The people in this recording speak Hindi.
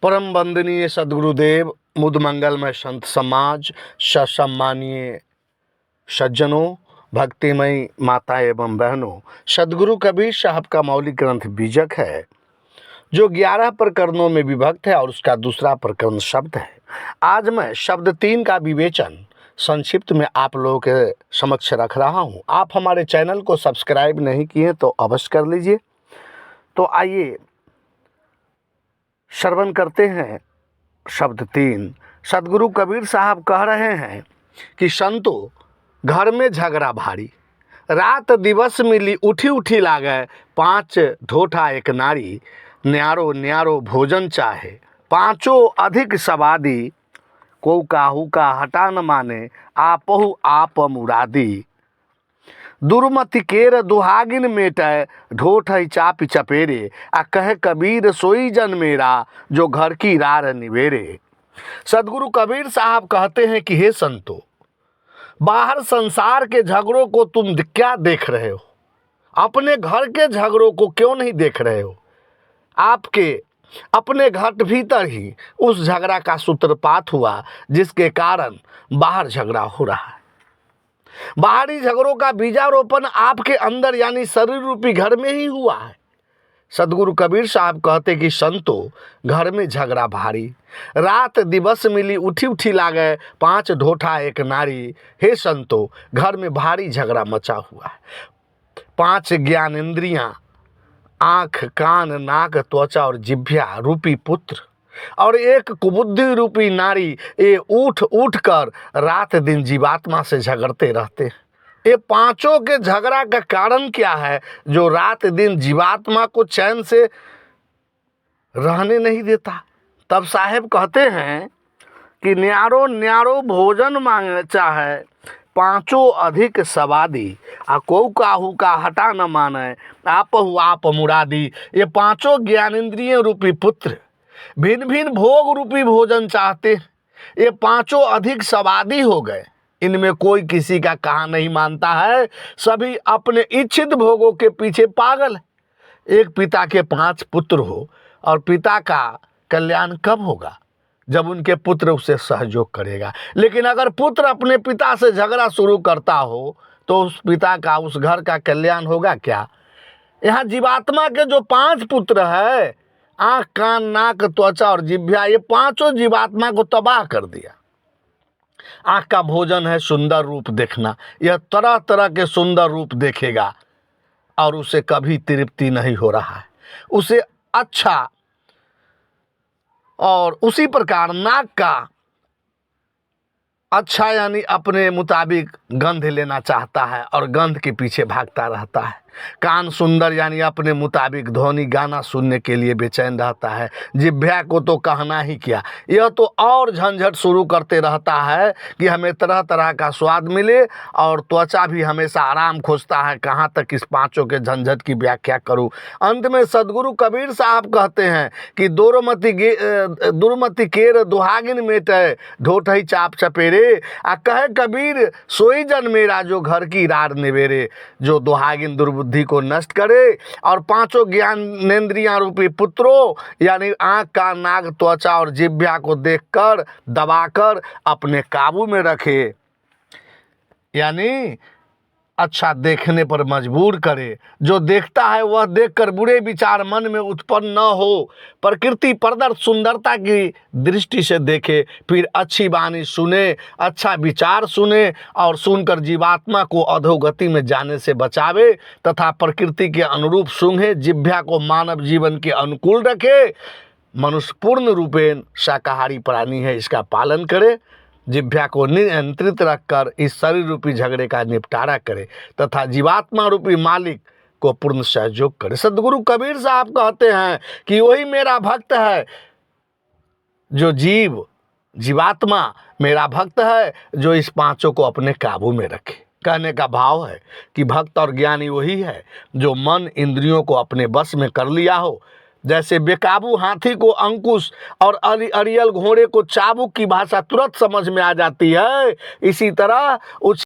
परम वंदनीय सद्गुरुदेव, मुद मंगलमय संत समाज, सम्मानीय सज्जनों, भक्तिमयी माता एवं बहनों, सद्गुरु कबीर साहब का मौलिक ग्रंथ बीजक है जो 11 प्रकरणों में विभक्त है और उसका दूसरा प्रकरण शब्द है। आज मैं शब्द 3 का विवेचन संक्षिप्त में आप लोगों के समक्ष रख रहा हूँ। आप हमारे चैनल को सब्सक्राइब नहीं किए तो अवश्य कर लीजिए। तो आइए श्रवण करते हैं शब्द 3। सद्गुरु कबीर साहब कह रहे हैं कि संतो घर में झगड़ा भारी, रात दिवस मिली उठी उठी लागे, 5 ढोठा एक नारी, न्यारो न्यारो भोजन चाहे, पाँचों अधिक सवादी, को काहू का हटा न माने, आपहु आप मुरादी। दुर्मति केर दुहागिन मेटे, ढोठ चाप चपेरे, आ कहे कबीर सोई जन मेरा, जो घर की रार निवेरे। सद्गुरु कबीर साहब कहते हैं कि हे संतो, बाहर संसार के झगड़ों को तुम क्या देख रहे हो? अपने घर के झगड़ों को क्यों नहीं देख रहे हो? आपके अपने घर भीतर ही उस झगड़ा का सूत्रपात हुआ जिसके कारण बाहर झगड़ा हो रहा है। बाहरी झगड़ों का बीजारोपण आपके अंदर यानी शरीर रूपी घर में ही हुआ है। सद्गुरु कबीर साहब कहते कि संतो घर में झगड़ा भारी, रात दिवस मिली उठी उठी लागे, 5 ढोठा एक नारी। हे संतो, घर में भारी झगड़ा मचा हुआ है। 5 ज्ञानेंद्रियां, आँख कान नाक त्वचा और जिह्वा रूपी पुत्र और एक कुबुद्धि रूपी नारी, ये उठ उठ कर रात दिन जीवात्मा से झगड़ते रहते हैं। ये पांचों के झगड़ा का कारण क्या है जो रात दिन जीवात्मा को चैन से रहने नहीं देता? तब साहेब कहते हैं कि न्यारो न्यारो भोजन मांगे चाहे, पाँचों अधिक सवादी, आ को काहू का हटा न माने, आपहु आप मुरादी। ये पांचों ज्ञानेंद्रिय रूपी पुत्र भिन्न भिन्न भोग रूपी भोजन चाहते। ये पांचों अधिक सवादी हो गए। इनमें कोई किसी का कहा नहीं मानता है, सभी अपने इच्छित भोगों के पीछे पागल है। एक पिता के 5 पुत्र हो और पिता का कल्याण कब होगा? जब उनके पुत्र उससे सहयोग करेगा। लेकिन अगर पुत्र अपने पिता से झगड़ा शुरू करता हो तो उस पिता का, उस घर का कल्याण होगा क्या? यहाँ जीवात्मा के जो 5 पुत्र है, आँख कान नाक त्वचा और जिह्वा, ये पांचों जीवात्मा को तबाह कर दिया। आँख का भोजन है सुंदर रूप देखना, यह तरह तरह के सुंदर रूप देखेगा और उसे कभी तृप्ति नहीं हो रहा है। उसे अच्छा, और उसी प्रकार नाक का अच्छा यानी अपने मुताबिक गंध लेना चाहता है और गंध के पीछे भागता रहता है। कान सुंदर यानी अपने मुताबिक ध्वनि गाना सुनने के लिए बेचैन रहता है। जिह्वा को तो कहना ही क्या, यह तो और झंझट शुरू करते रहता है कि हमें तरह तरह का स्वाद मिले, और त्वचा भी हमेशा आराम खोजता है। कहाँ तक इस पांचों के झंझट की व्याख्या करूं? अंत में सद्गुरु कबीर साहब कहते हैं कि दुर्मति केर दुहागिन मेटे, ढोठई चाप चपेरे, आ कहे कबीर सोई जन मेरा, जो घर की रार निवेरे। जो दुहागिन दुर्बुद्धि को नष्ट करे और पांचों ज्ञानेंद्रियां रूपी पुत्रों यानी आंख कान नाक त्वचा और जिह्वा को देखकर दबाकर अपने काबू में रखे, यानी अच्छा देखने पर मजबूर करे। जो देखता है वह देखकर बुरे विचार मन में उत्पन्न न हो, प्रकृति प्रदत्त सुंदरता की दृष्टि से देखे, फिर अच्छी वाणी सुने, अच्छा विचार सुने और सुनकर जीवात्मा को अधोगति में जाने से बचावे तथा प्रकृति के अनुरूप सूंघे, जिह्वा को मानव जीवन के अनुकूल रखे। मनुष्य पूर्ण रूपेण शाकाहारी प्राणी है, इसका पालन करे, जिह्वा को नियंत्रित रखकर इस शरीर रूपी झगड़े का निपटारा करे तथा जीवात्मा रूपी मालिक को पूर्ण सहयोग करे। सद्गुरु कबीर साहब कहते हैं कि वही मेरा भक्त है, जो जीवात्मा मेरा भक्त है, जो इस पांचों को अपने काबू में रखे। कहने का भाव है कि भक्त और ज्ञानी वही है जो मन इंद्रियों को अपने बस में कर लिया हो। जैसे बेकाबू हाथी को अंकुश और अरियल घोड़े को चाबुक की भाषा तुरंत समझ में आ जाती है, इसी तरह उस